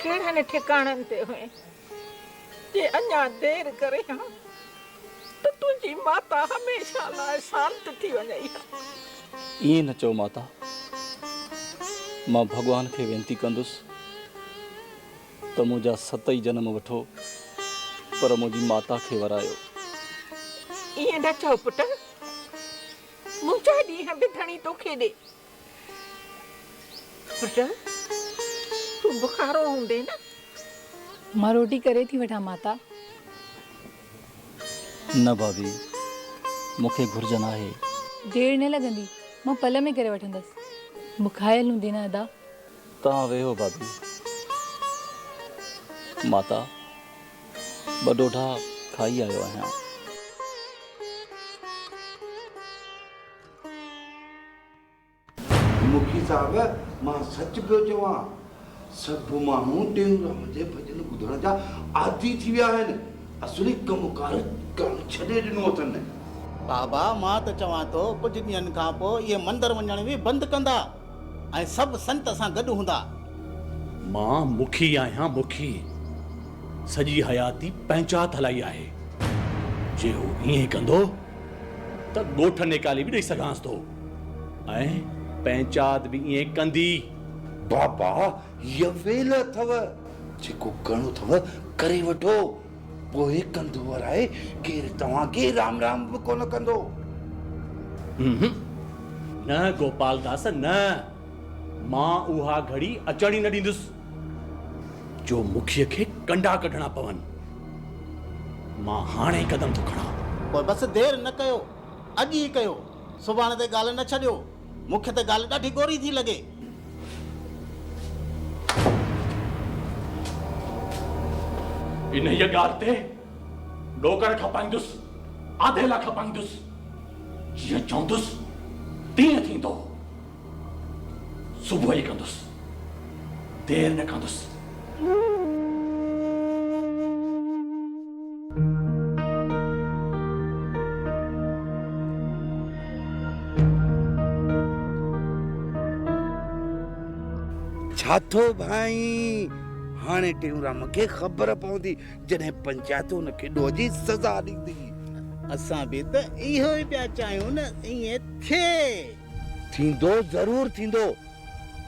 कहिड़े ठिकाणनि ते हुए जे अञा देर करे हा त तुंहिंजी माता हमेशह लाइ शांत थी वञे। ईअं न चओ माता, मां भॻवान खे वेनती कंदुसि त मुंहिंजा 7 ई जन्म वठो पर मुंहिंजी माता खे वरायो। ईअं न चओ पुट, मुंहिंजा ॾींहं बि धणी तोखे ॾे। पुट तूं बुखारो हूंदे न? मां रोटी करे थी वठां माता। न भाभी, मूंखे घुर्जन आहे। देर न लॻंदी, मां पल में करे वठंदसि। मुखायल हूंदी न अदा। तव्हां वेहो भाभी। माता, ॿ ॾोढा खाई आयो आहियां। मुखी साहब, मां सच पियो चवां, सभु माण्हू टेऊंराम जे भॼन ॿुधण जा आदी थी विया आहिनि। असली कमुकार कमु छॾे ॾिनो अथनि। बाबा, मां त चवां थो कुझु ॾींहंनि खां पोइ इहे मंदर वञण बि बंदि कंदा ऐं सभु संत सां गॾु हूंदा। मां मुखी आहियां, मुखी। सॼी हयाती पंचायत हलाई आहे। जे हू ईअं कंदो त ॻोठ निकाली बि ॾेई सघांसि थो ऐं पंचायत बि ईअं कंदी। बाबा, इहा वेल अथव, जेको करिणो अथव करे वठो। पोइ कंदो वराए केरु तव्हांखे राम राम बि कोन कंदो। न गोपालदास, न, मां उहा घड़ी अचण ई न ॾींदुसि जो मुखीअ खे कंडा कढणा पवनि। मां हाणे कदम थो खणां। पोइ बसि देरि न कयो, अॼु ई कयो। सुभाणे ते ॻाल्हि न छॾियो। मूंखे त ॻाल्हि ॾाढी गोरी थी लॻे। इन हीअ ॻाल्हि ते ॾोकर खपाईंदुसि, आधेला खपाईंदुसि। जीअं चवंदुसि तीअं थींदो। सुबुह ई कंदुसि, देरि न कंदुसि। छा थो भाई, हाणे टेऊंराम खे ख़बर पवंदी जॾहिं पंचायत हुनखे ॾोह जी सज़ा ॾींदी। असां बि त इहो ई पिया चाहियूं न, ईअं थिए। थींदो ज़रूर थींदो।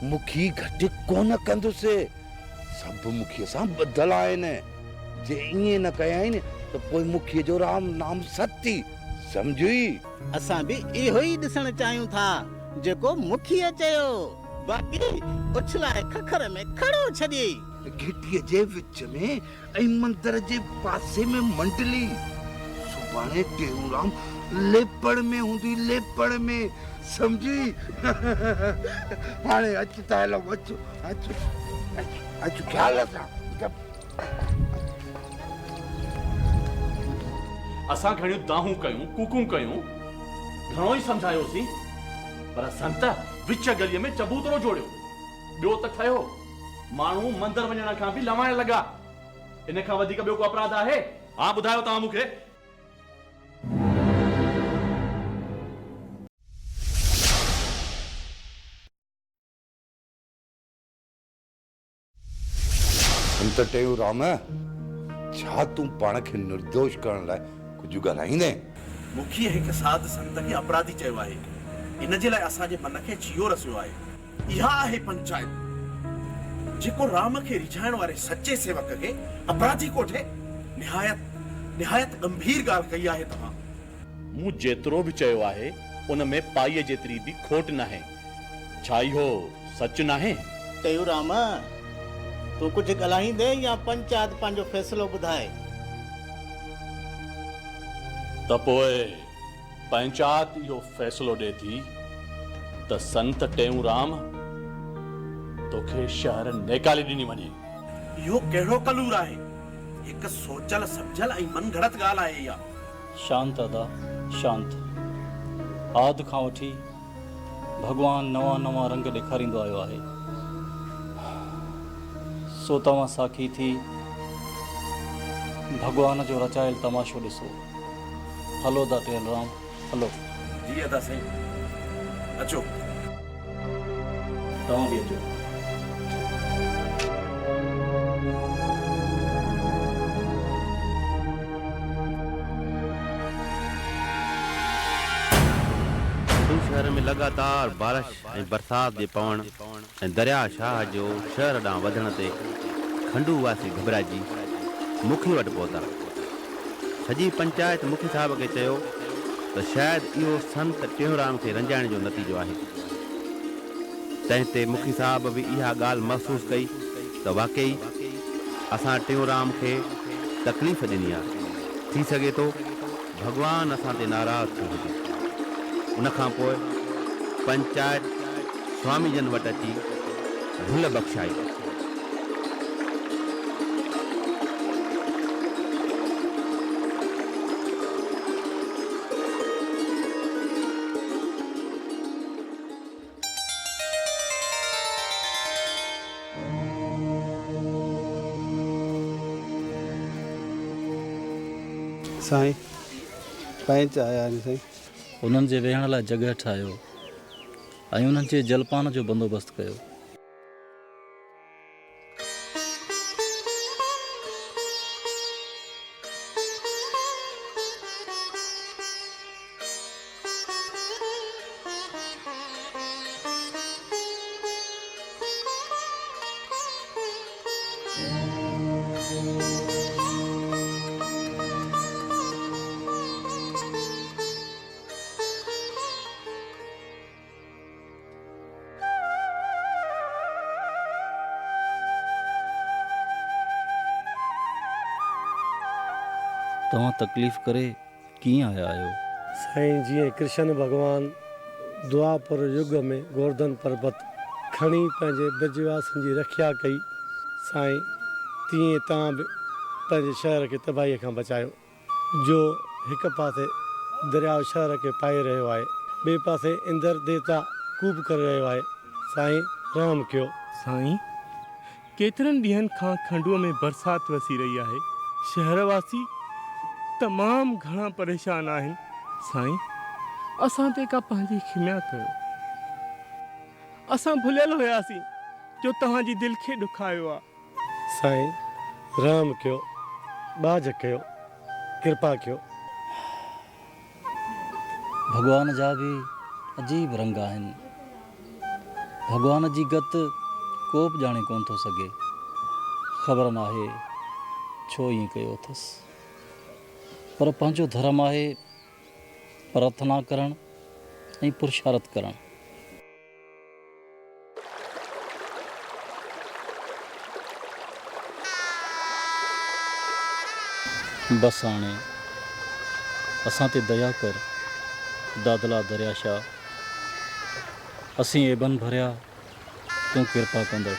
मुखी घटि कोन कंदुसि। सभु मुखीअ सां ॿधल आहिनि। जे ईअं न कया आहिनि त पोइ मुखीअ जो राम नाम सती सम्झी। असां बि इहो ई ॾिसण चाहियूं था जेको मुखीअ चयो। बाक़ी उछलाए खखर में खड़ो छॾी। घिटीअ जे विच में ऐं मंदर जे पासे में मंडली। सुभाणे टेऊंराम लेपड़ में हूंदी, लेपड़ में सम्झी। हाणे अचु त हलो, अचु अचु अचु ख़्याल सां। असां घणियूं दाहूं कयूं, कूकूं कयूं, घणो ई सम्झायोसीं, पर संत विच गलीअ में चबूतरो जोड़ियो। ॿियो त ठहियो, माण्हू मंदर वञण खां बि लवाइण लॻा। इन खां वधीक ॿियो को अपराध आहे? हा, ॿुधायो तव्हां मूंखे। संत टेऊंराम, छा तूं पाण खे निर्दोष करण लाइ कुझु ॻाल्हाईंदे? मुखीअ हिकु साध संत खे अपराधी चयो आहे। इन जे लाइ असांजे मन खे छियो रसियो आहे। इहा आहे पंचायत। जेको राम खे रिझाइण वारे सचे सेवक खे अपराधी कोठे, निहायत गंभीर ॻाल्हि कई आहे तव्हां। मूं जेतिरो बि चयो आहे उन में पाईअ जेतिरी बि खोट नाहे। छा इहो सच नाहे? टेऊंराम, तूं कुझु ॻाल्हाईंदे या पंचायत पंहिंजो फ़ैसिलो ॿुधाए? त पोइ पंचायत इहो फ़ैसिलो ॾे थी त संत टेऊंराम तोखे शहर नेकाले ॾिनी वञे। इहो कहिड़ो कलूर आहे? हिकु सोचल सम्झल ऐं मन घड़त ॻाल्हि आहे इहा। शांत अदा, शांत। आदि खां वठी भॻवान नवां नवां रंग ॾेखारींदो आयो आहे। सो तव्हां साखी थी भॻवान जो रचायल तमाशो ॾिसो। हलो दा टेऊंराम, हलो। जी अदा साईं, अचो। तव्हां बि अचो। शहर में लगातार बारिश ऐं बरसात जे पवण ऐं दरिया शाह जो शहर ॾांहुं वधण ते खंडू वासी घबराइजी मुखी वटि पहुता। सॼी पंचायत मुखी साहिब खे चयो त शायदि इहो संत टेऊंराम खे रंजाइण जो नतीजो आहे। तंहिं ते मुखी साहिब बि इहा ॻाल्हि महसूसु कई त वाक़ई असां टेऊंराम खे तकलीफ़ ॾिनी आहे। थी सघे थो भॻवानु असां ते नाराज़ थी हुजे। उनखां पोइ पंचायत स्वामी जन वटि अची भुल बख़्शाई। साईं पंच आया आहिनि साईं। उन्हनि जे वेहण लाइ जॻह ठाहियो ऐं उन्हनि जे जलपान जो बंदोबस्तु कयो। तव्हां तकलीफ़ करे कीअं आया आहियो? साईं जीअं कृष्ण भॻवानु द्वापर युग में गोवर्धन पर्वत खणी पंहिंजे ब्रजवासियुनि जी रक्षा कई, साईं तीअं तव्हां बि पंहिंजे शहर खे तबाहीअ खां बचायो। जो हिकु पासे दरियाउ शहर खे पाए रहियो आहे, ॿिए पासे इंद्र देवता कूप करे रहियो आहे। साईं रहम कयो। साईं केतिरनि ॾींहंनि खां खंडूअ में बरसाति वसी रही आहे। शहरवासी तमामु घणा परेशान आहिनि। साईं असां ते का पंहिंजी खिमिया कयो। असां भुलियल हुयासीं जो तव्हांजी दिलि खे ॾुखायो आहे। साईं रहम कयो, बाज कयो, कृपा कयो। भॻवान जा बि अजीब रंग आहिनि। भॻवान जी गत को बि ॼाणे कोन थो सघे। ख़बर नाहे छो ईअं कयो अथसि, पर पंहिंजो धर्म आहे प्रार्थना करणु ऐं पुरुषार्थ करणु। बस हाणे असां ते दया कर दादला दरिया शाह। असीं एबन भरिया तूं कृपा कंदड़।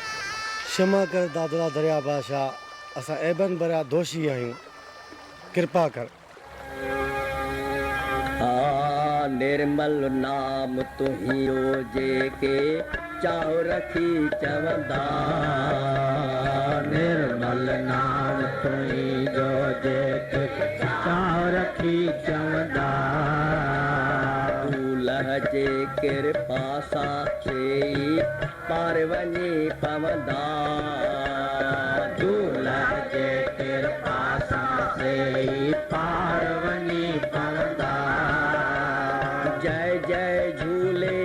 क्षमा कर दादला दरिया बादशाह, असां एबन भरिया दोषी आहियूं, कृपा कर। निर्मल नाम तुहिंजो जेके चाहो रखी चवंदा। निर्मल नाम तुहिंजो जेके चाहो रखी चवंदा। दूल्ह जे कृपा सां चई पार वञी पवंदा। दूल्ह जे कृपा सां चई पार वञी पवंदा। जय जय झूले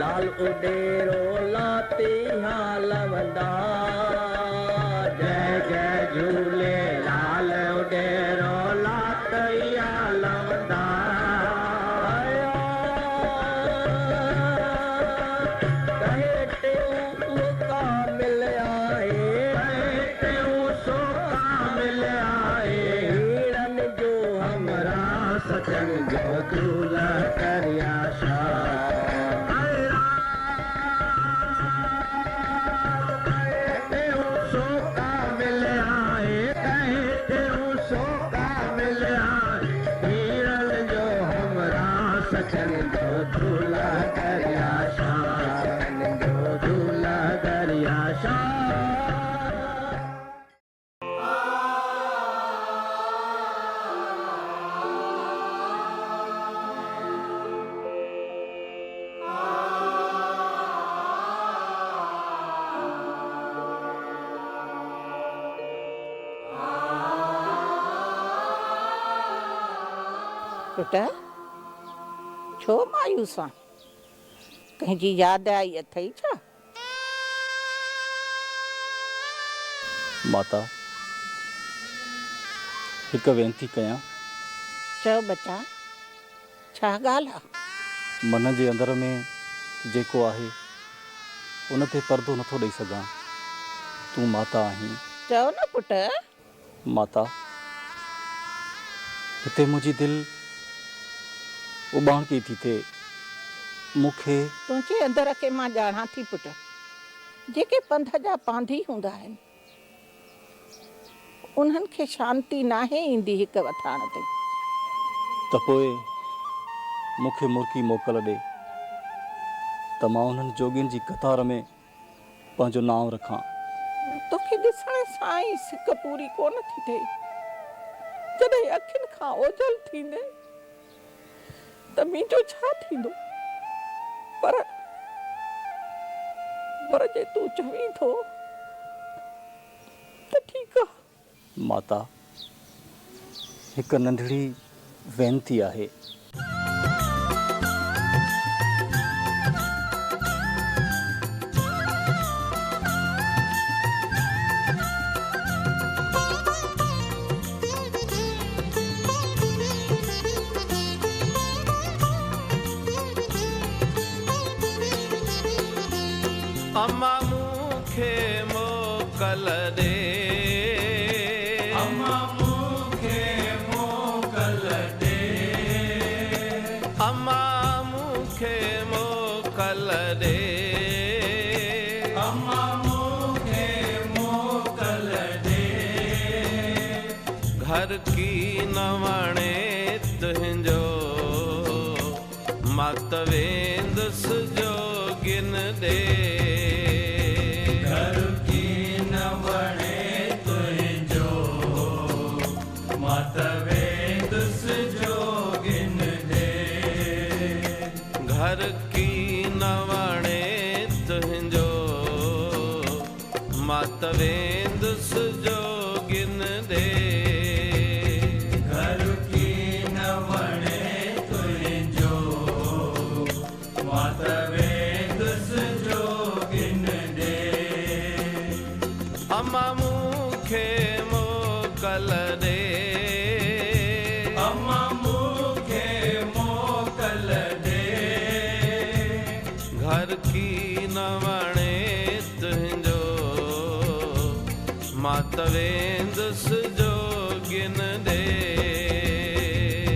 लाल उडेरो लाती हालवंदा। जय जय झूले लाल उडेरो लाती हालवंदा। कहे टेऊ का मिल आए, कहे टेऊ सो का मिल आए। हीरन जो हमरा सजन जो दूल्हा करिया पुट छो मायूस आहे? कंहिंजी यादि आई अथई छा? माता हिकु वेनती कयां। चओ बचा, छा ॻाल्हि आहे? मन जे अंदर में जेको आहे उन ते पर्दो नथो ॾेई सघां। तूं माता आहीं। चओ न पुट। माता हिते मुंहिंजी दिलि उॿाणकी थी थिए। मूंखे तुंहिंजे अंदर खे मां ॼाणा थी पुट। जेके पंध जा पांधी हूंदा आहिनि उन्हनि खे शांती नाहे ईंदी हिकु वथाण ते। त पोइ मूंखे मुर्की मोकल ॾे त मां उन्हनि जोगियुनि जी कतार में पंहिंजो नाम रखां। तोखे ॾिसण सां ई सिक पूरी कोन थी थिए। जॾहिं अखियुनि खां ओझल थींदे त मुंहिंजो छा थींदो? पर जे तूं चवीं थो त ठीकु आहे। माता हिकु नंढड़ी वेनती आहे। अम्मा मूंखे मोकल ॾे। अम्मा मूंखे मोकल ॾे। अम्मा मूंखे मोकल ॾे। अम्मा मूंखे मोकल ॾे। घर की न वणे तुंहिंजो मत वेंदुसि जोगिन ॾे। घर की न वणे तुंहिंजो मत वेंदुसि जोगिन ॾे। घर की न वणे तुंहिंजो मत वेंदुसि जोगिन ॾे। अम्मा मूंखे मोकल ॾे। अम्मा मूंखे मोकल ॾे। घर की न वणे तुंहिंजो मत वेंदुसि जोगिन ॾे।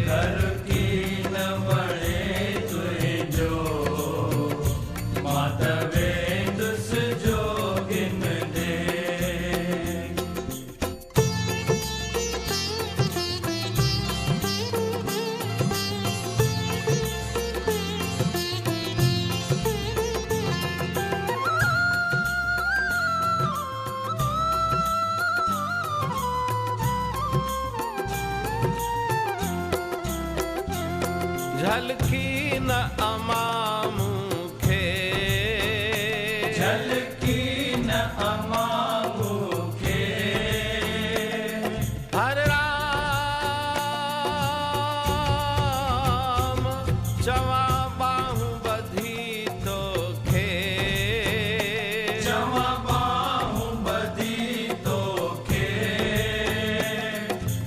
घर की न वणे तुंहिंजो मत वेंदुसि जोगिन ॾे। झलकी न अम्मा मूंखे। झलकी न अम्मा मूंखे। हर राम चवां बाहूं ॿधी तोखे। चवां बाहूं ॿधी तोखे।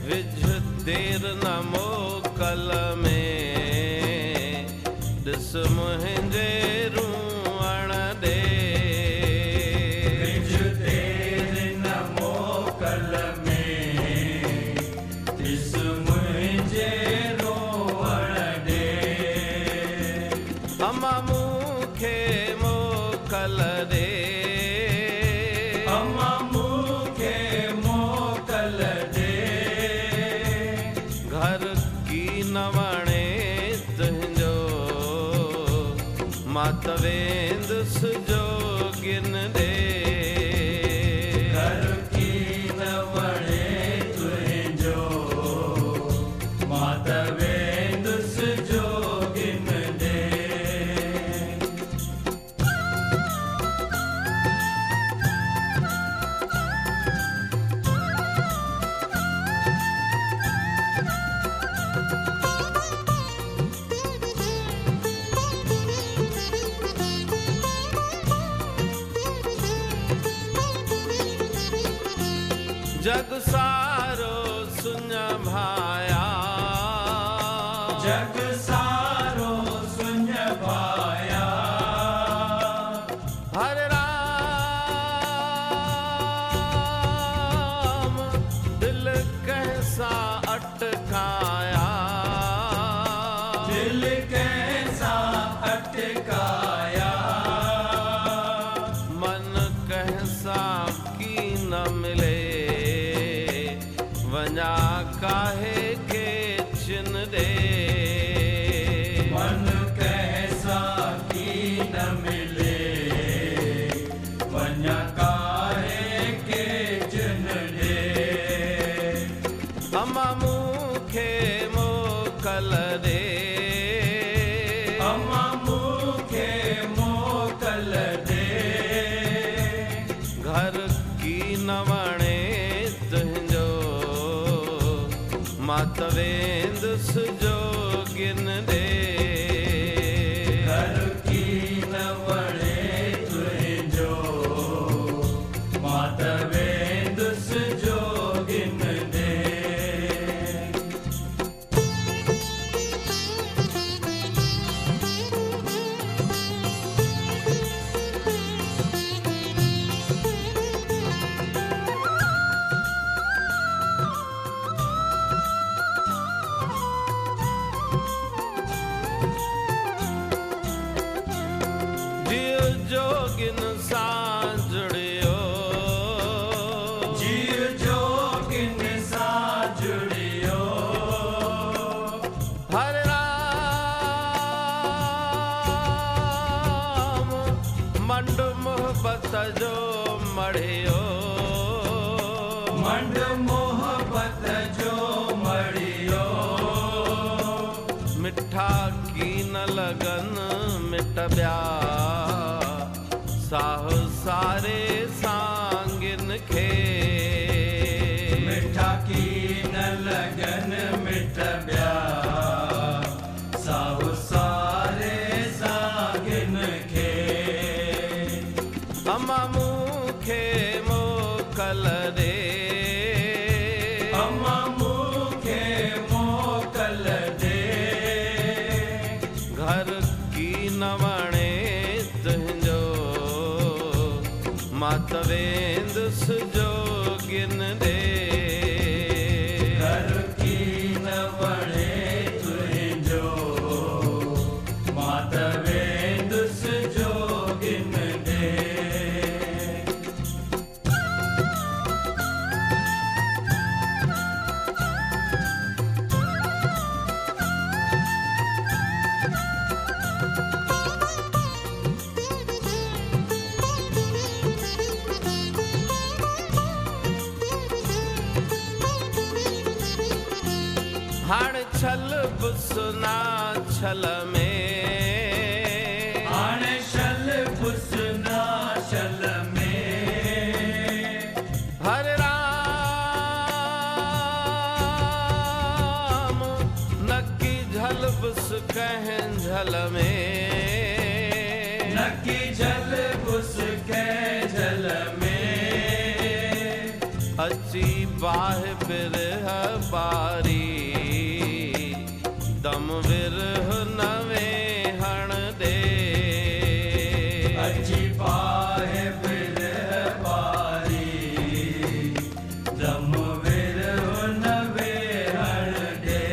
विझ देर न मोकल में ॾिस जग सारो सुन भाया जग सारो सुन भाया हरे राम दिल कैसा अटकाया दिल कैसा अटकाया मन कैसा की न मिले वना काहे के चिन दे मन कैसा की न मिले वना काहे के चिन दे अम्मा मुखे मोकल दे अम्मा मुखे मोकल दे घर की नवणे तुंहिंजो मातवेंद सुजोगिन दे घर की नवणे तुंहिंजो मातवेंद सुजोगिन दे जियो जोगिन सां जुड़ियो जियो जोगिन सां जुड़ियो हरे राम मंड मोहब्बत जो मढ़ियो मंड मोहब्बत जो मढ़ियो मिठा की न लगन मिट ब्या साह सारे सांगिन खे मिठा की न लगन मिट ब्या साह सारे सांगिन खे अम्मा मुखे मोकल दे अम्मा मुखे मोकल दे घर की नवणे तुंहिंजो मातवेंद सुजोगिन दे घर की नवणे तुंहिंजो मातवेंद सुजोगिन दे हाण छल बुसना छल में हाण छल बुसना छल में हरे राम नक्की झल बुस कहें झल में नक्की झल बुस कह झल में अची बाह बिरह बारी दम विरह नवे हण दे अची पाए बिरह बारी दम विरह नवे हण दे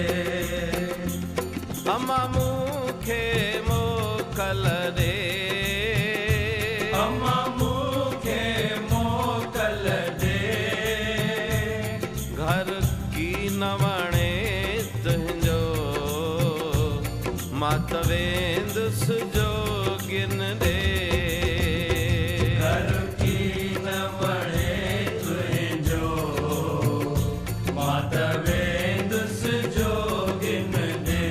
अम्मा मुखे मोकल दे अम्मा मुखे मोकल दे घर की नवणे तुंहिंजो मातवेंद सुजोगिन दे घर की नवणे तुंहिंजो मातवेंद सुजोगिन दे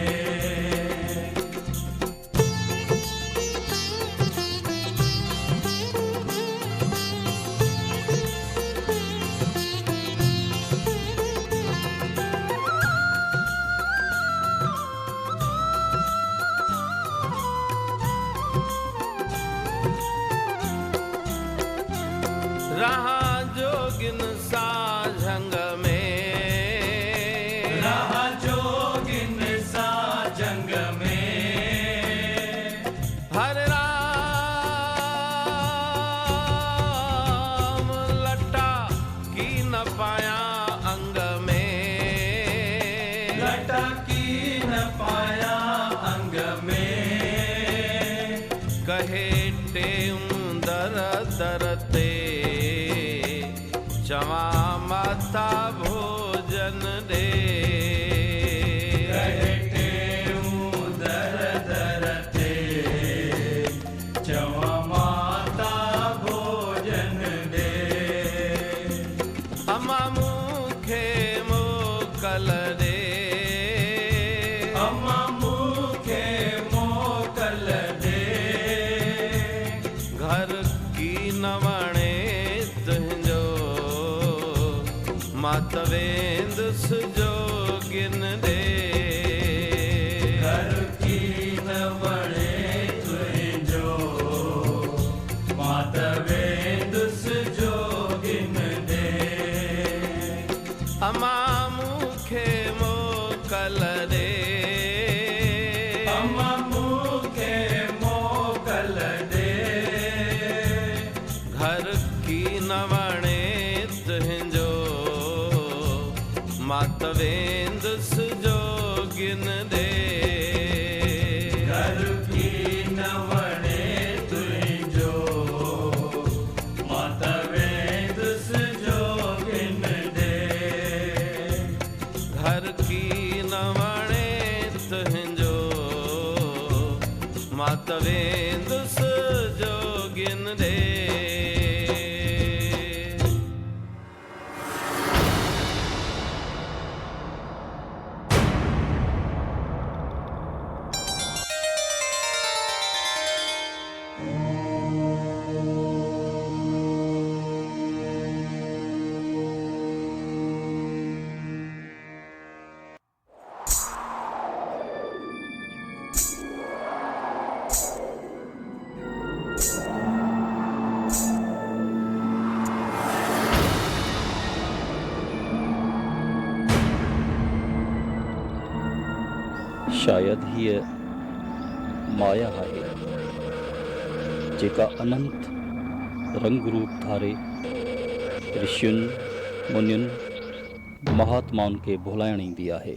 रहा जोगिन साझ न पाया अंग में, लटकी न पाया अंग में, कहे टेऊं दर दर ते, चवा माता भोजन दे। कहे टेऊं दर दर ते, चवा माता भोजन दे। अम्मा मुखे मोकल दे, अम्मा मुखे मोकल दे, घर की नवणे तुंहिंजो, मातवेंदुस जोगिन दे। घर की नवणे तुंहिंजो, मातवेंदुस जोगिन दे। अम्मा मुखे मोकल दे, अम्मा मुखे मोकल दे, घर की नवणे तुंहिंजो, मातवेंदुस जोगिन दे। घर की नवणे तुंहिंजो, मातवेंदुस जोगिन दे। घर की नवणे तुंहिंजो, मातवेंदुस जोगिन दे। शायद हीअ माया आहे जेका अनंत रंग रूप धारे ऋषियुनि मुनियुनि महात्माउनि खे भुलाइण ईंदी आहे।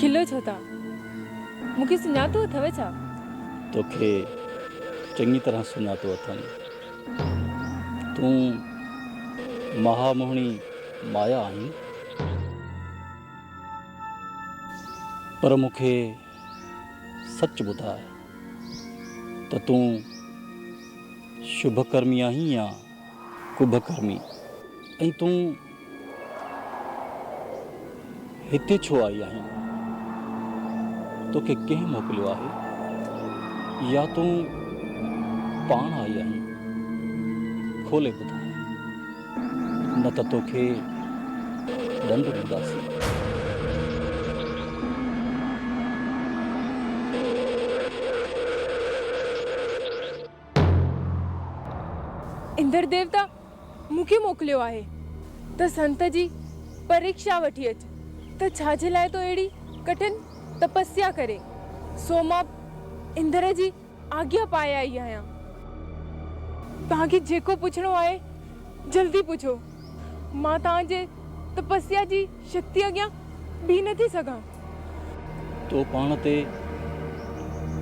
खिलो छो था? मूंखे सुञातो अथव छा? तोखे चङी तरह सुञातो अथमि। तूं महामोहिणी माया आहीं, पर मूंखे सच ॿुधाए त तूं शुभकर्मी आहीं या कुभकर्मी, ऐं तूं हिते छो आई आहीं? तोखे कंहिं मोकिलियो आहे या तूं पाण आई आहीं? खोले ॿुधाए, न त तोखे ॾंड ॾींदासीं। इंद्र देवता मूंखे मोकिलियो आहे त संत जी परीक्षा वठी अच त छाजे लाइ तो अहिड़ी कठिन तपस्या करे। सो मां इंद्र जी आज्ञा पाए आई आहियां। तव्हांखे जेको पुछणो आहे जल्दी पुछो, मां तव्हांजे तपस्या जी शक्ति अॻियां बीह नथी सघां। तो पाण ते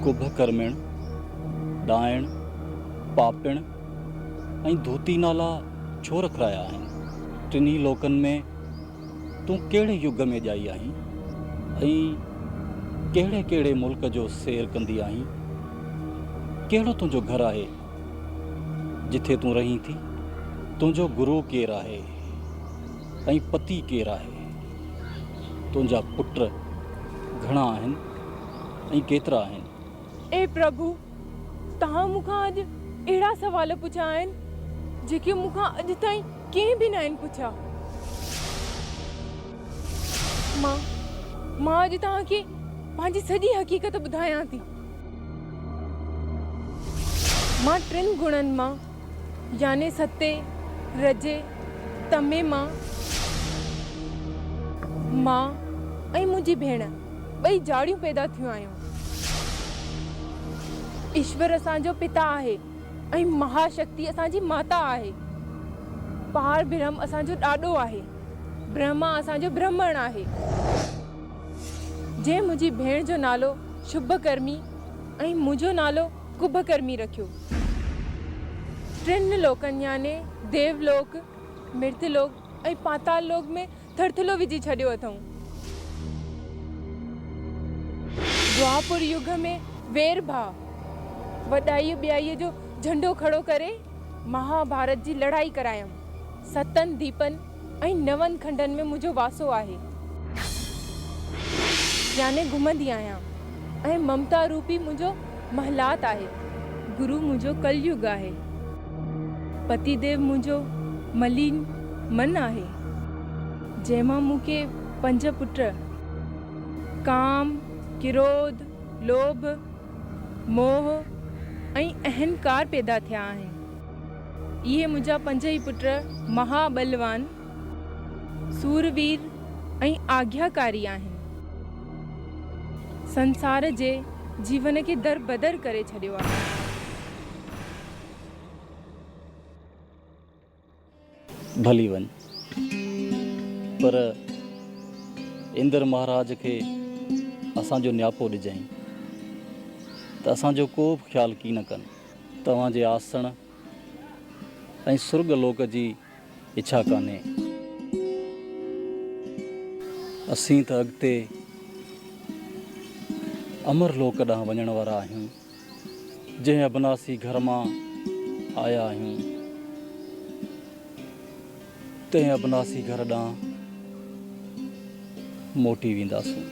कुभकर्मिण, डाइण, पापिण ऐं धोती नाला छो रखराया आहिनि? टिनी लोकनि में तूं कहिड़े युग में ॼाई आहीं ऐं कहिड़े कहिड़े मुल्क जो सैर कंदी आहीं? कहिड़ो तुंहिंजो घर आहे जिथे तूं रहीं थी? तुंहिंजो गुरु केरु आहे ऐं पति केरु आहे? तुंहिंजा पुट घणा आहिनि ऐं केतिरा आहिनि? ए प्रभु, तव्हां मूंखां अॼु अहिड़ा सवाल पुछिया आहिनि जेके मूंखां अॼु ताईं कंहिं बि न आहिनि पुछिया। मां अॼु तव्हांखे पंहिंजी सॼी हक़ीक़त ॿुधायां थी। मां टिनि गुणनि मां याने सते, रजे, तमे मां ऐं मुंहिंजी भेण ॿई जाड़ियूं पैदा थियूं आहियूं। ईश्वर असांजो पिता आहे ऐं महाशक्ति असांजी माता आहे। पार ब्रह्म असांजो ॾाॾो आहे। ब्रह्मा असांजो ब्राह्मण आहे। जे मुंहिंजी भेण जो नालो शुभकर्मी ऐं मुंहिंजो नालो कुभकर्मी रखियो। टिनि लोकनि याने देवलोक, मृतलोक ऐं पाताल लोक में थरथलो विझी छॾियो अथऊं। द्वापर युग में वेर भाउ वॾाई ॿियाईअ जो झंडो खड़ो करे महाभारत जी लड़ाई करायमि। 7 दीपनि ऐं 9 खंडनि में मुंहिंजो वासो आहे। याने घुमंदी आहियां ऐं ममता रूपी मुंहिंजो महलात आहे। गुरु मुंहिंजो कलयुग आहे। पतिदेव मुंहिंजो मलिन मन आहे, जंहिंमां मूंखे 5 पुट काम, क्रोध, लोभ, मोह ऐं अहंकार पैदा थिया आहिनि। इहे मुंहिंजा 5 ई पुट महाबलवान, सूरवीर ऐं आज्ञाकारी आहिनि। संसार जे जीवन खे दर बदर करे छॾियो आहे। भली वञ, पर इंद्र महाराज खे असांजो न्यापो ॾिजांइ त असांजो को बि ख़्यालु की न कनि। तव्हांजे आसण ऐं सुर्ग लोक जी इच्छा कान्हे। असीं त अॻिते अमर लोक ॾांहुं वञण वारा आहियूं, जंहिं अबनासी घर मां आया आहियूं, तंहिं अबनासी घर ॾांहुं मोटी वेंदासीं।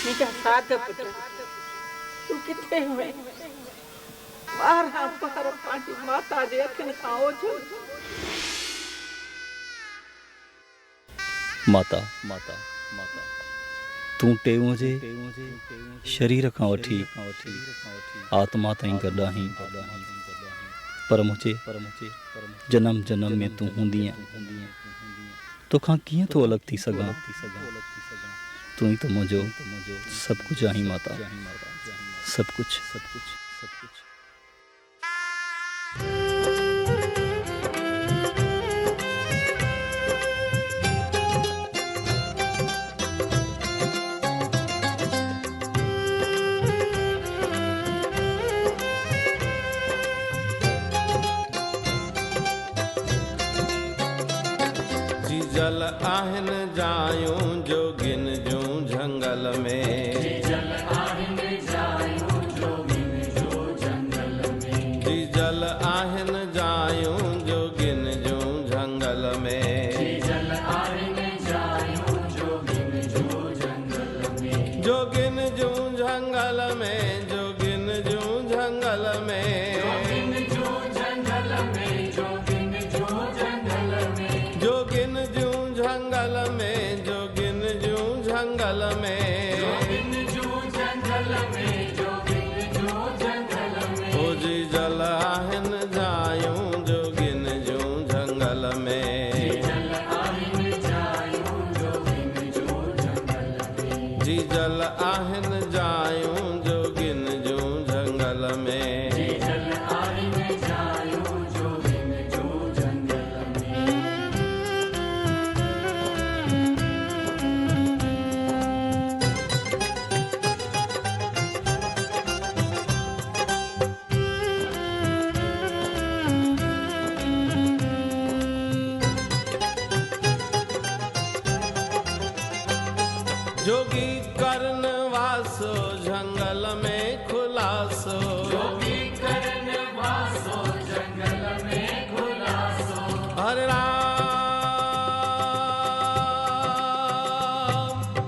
मुंहिंजा साध पुट तूं किथे हुए? 12 पहर पंहिंजी माता जे अखियुनि खां ओझो। माता माता माता तूं टेऊं जे शरीर खां वठी आत्मा ताईं गॾु आहीं, पर मुंहिंजे जन्म जन्म में तूं हूंदी आहीं। तोखां कीअं थो अलॻि थी सघां? तूं ई त मुंहिंजो सभु कुझु आहीं माता, सभु कुझु सभु कुझु सभु कुझु। जल आहिनि जायूं जोगिन जूं झंगल में। जल आहिनि जायूं जोगिन जो झंगल में। जल आहिनि जायूं जोगिन जूं झंगल में। जल आहिनि जायूं जोगिन जो झंगल में। जोगिन जूं झंगल में, जोगिन जूं झंगल में। जोगिन जूं झंगल में, जोगिन जूं झंगल में। जोगिन जूं झंगल में, जोगिन जूं झंगल में। जोगिन जूं झंगल में, जोगिन जूं झंगल में। ओ जी जल आहिनि जायूं जोगिन जूं झंगल में। जल आहिनि जायूं जोगिन जूं झंगल में। जी जल आहिनि जायूं जोगिन जूं झंगल में। जी जल आहिनि जायूं जोगिन जूं झंगल में। जोगी करण वासो जंगल में खुलासो। जोगी करण वासो जंगल में खुलासो। हरे राम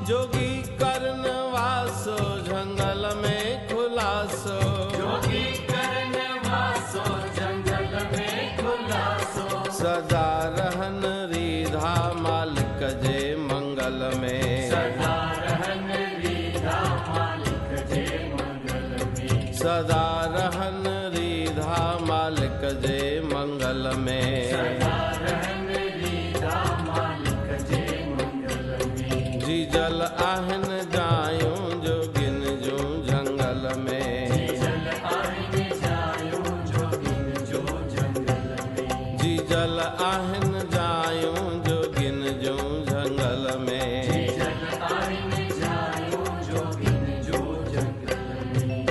जोगी करण वासो जंगल में खुलासो। जोगी करण वासो जंगल में खुलासो। सदा रहन रीधा मालिक जे मंगल में सदा रहन रीधा मालिक जे मंगल में सदा रहन रीधा मालिक जे मंगल में सदा रहन रीधा मालिक जे मंगल में जी जल आहिन जायूं जो गिन जूं जंगल में जी जल आहिन जायूं जो गिन जो जंगल में जी जल आहिन जायूं जो गिन जो जंगल में जी जल आहिन जायूं जो गिन जो जंगल में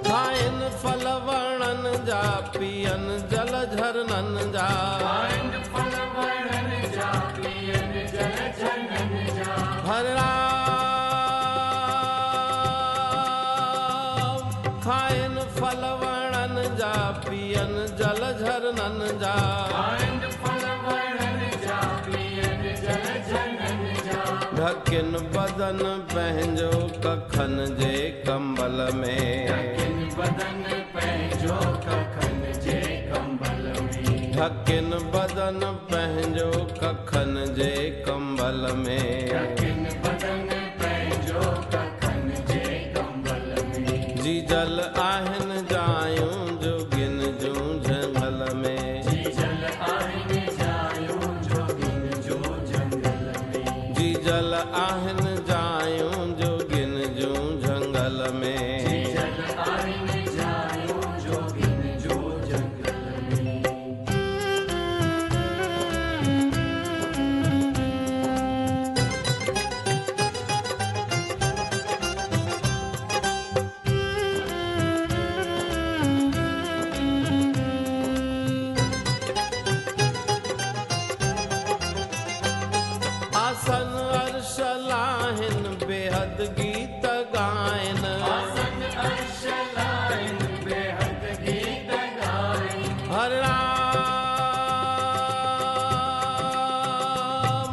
खाइन फल वर्णन जा पियन जल झरनन जा खाइन फल वर्णन जा पियन जल झरनन जा हर राम खाइन फल वर्णन जा पियन जल झरनन जा खाइन फल वर्णन जा पियन जल झरनन जा ढकिन बदन पंहिंजो कखन जे कंबल में ढकिन बदन पंहिंजो कखन जे कंबल में ढकिन बदन पंहिंजो कखन जे कंबल में ढकिन बदन पंहिंजो कखन जे कंबल में जी जल आहिन जायूं जो गिन जूं जंगल में जी जल आहिन जायूं जो गिन जो जंगल में जी जल आहिन जायूं जो गिन जूं जंगल में जी जल आहिन जायूं जो गिन जो जंगल में आसन अर्श लाहिन बेहद गीत गायन आसन अर्श लाहिन बेहद गीत गायन हर राम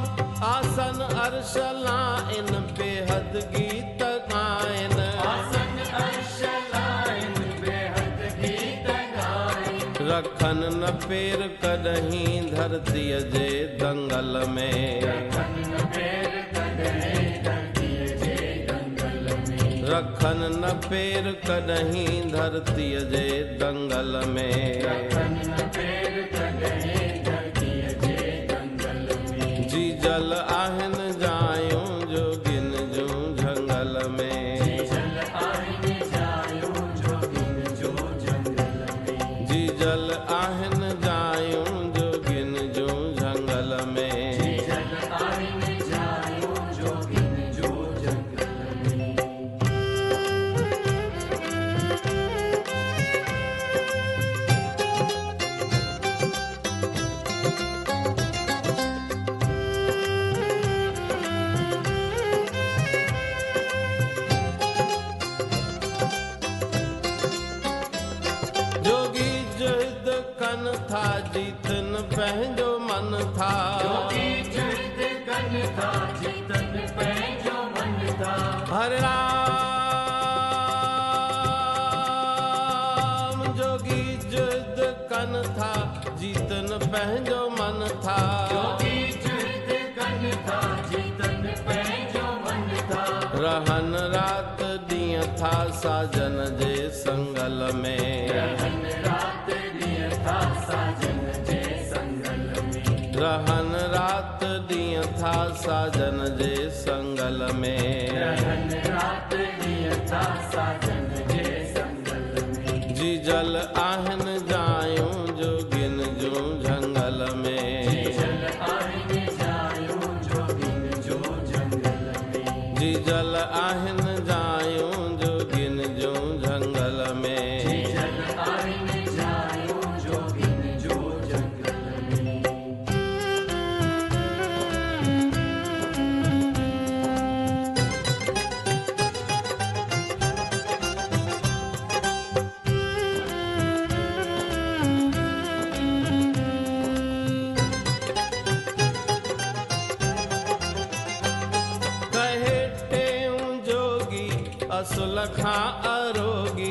आसन अर्श लाहिन बेहद गीत गायन आसन अर्श लाहिन बेहद गीत गायन रखन न पेर कदहीं धरतीअ जे दंगल में रखन न पेर कदहीं धरतीअ जे दंगल में रखन न पेर कदहीं धरतीअ जे दंगल में रखन न पेर कदहीं धरतीअ जे दंगल में जी जल आहिन जायूं जो गिन जूं जंगल में जी जल आहिन जायूं जो गिन जो जंगल में जी जल आहिन जायूं जो गिन जूं जंगल में जी जल आहिन जायूं जो गिन जो जंगल में जोगी जुद कन था जीतन पंहिंजो मन था जोगी जुद कन था जीतन पंहिंजो मन था हर राम जोगी जुद कन था जीतन पंहिंजो मन था जोगी जुद कन था जीतन पंहिंजो मन था रहन रात ॾींहं था साजन जे संगल में रहन रात ॾींहं था साजन जे संगल में रहन रात ॾींहं था साजन जे संगल में रहन रात ॾींहं था साजन जे संगल में जी जल आहिन जायूं जो गिन जूं जंगल में जी जल आहिन जायूं जो गिन जो जंगल में जी जल आहिन जायूं जो गिन जूं जंगल में जी जल आहिन जायूं जो गिन जो जंगल में असुल खां अरोगी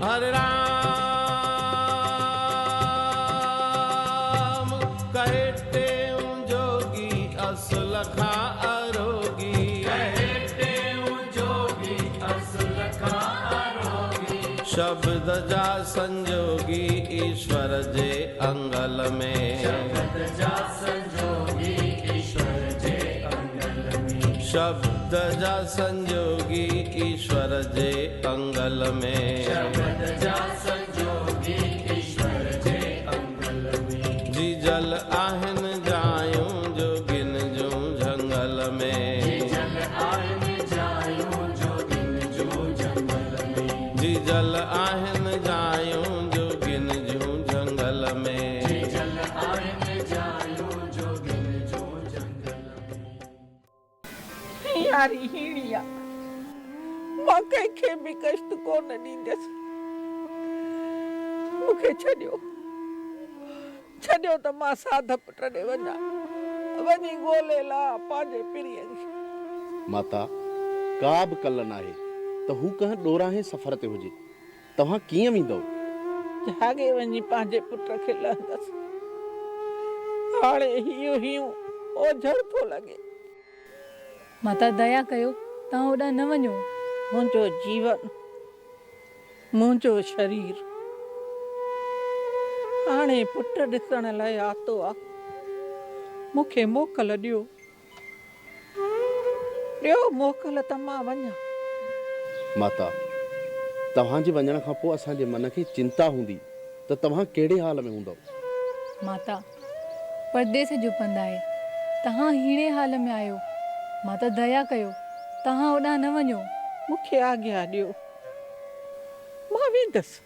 हरे राम कहे टेऊं जोगी असुल खां अरोगी शब्द जा संजोगी ईश्वर जे अंगल में शब्द जा संजोगी ईश्वर जे अंगल में जी जल आहिन जायूं जोगिन जूं जंगल में जी जल आहिन जायूं जोगिन जूं जंगल में यारी हीणिया मां कंहिंखे बि कष्ट कोन ॾींदसि मूंखे छॾियो त मां साध पुट ॾे वञा वञी ॻोल्हे ला पंहिंजे पिरीअ खे माता का बि कल नाहे त हू कंहिं ॾोराहे सफ़र ते हुजे तव्हां कीअं वेंदव जागे वञी पंहिंजे पुट खे लहंदसि हाणे हियूं ओझड़ थो लॻे माता दया कयो तव्हां होॾां न वञो मुंहिंजो जीवन मुंहिंजो शरीर हाणे पुट ॾिसण लाइ आतो आहे मूंखे मोकल ॾियो मोकल त मां वञा माता तव्हांजे वञण खां पोइ असांजे मन खे चिंता हूंदी त तव्हां कहिड़े हाल में हूंदव माता परदेस जो पंधु आहे तव्हां हीणे हाल में आहियो माता दया कयो तव्हां होॾां न वञो मूंखे आज्ञा ॾियो मां वेंदसि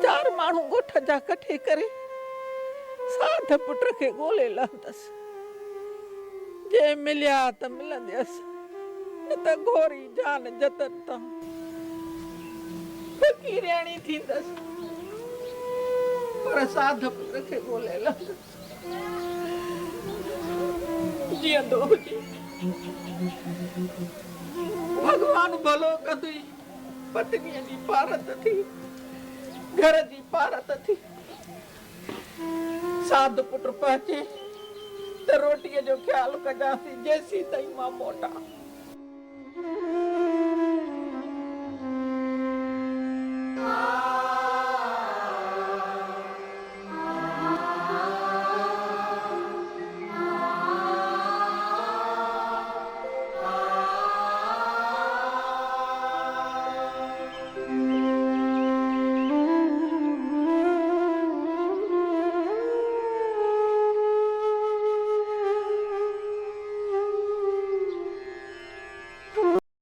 4 माण्हू ॻोठ जा कठे करे साध पुट खे ॻोल्हे लहंदसि जे मिलिया त मिलंदसि न त घोरी जान जतन तां फकीरियाणी थींदसि पर साध पुट खे ॻोल्हे लहंदसि जीअंदो हुजे भगवान भलो कंदुई पत्नीअ जी पारत थी घर जी पारत थी साध पुट पहुचे त रोटीअ जो ख्याल कजांसि जेसीं ताईं मां मोटा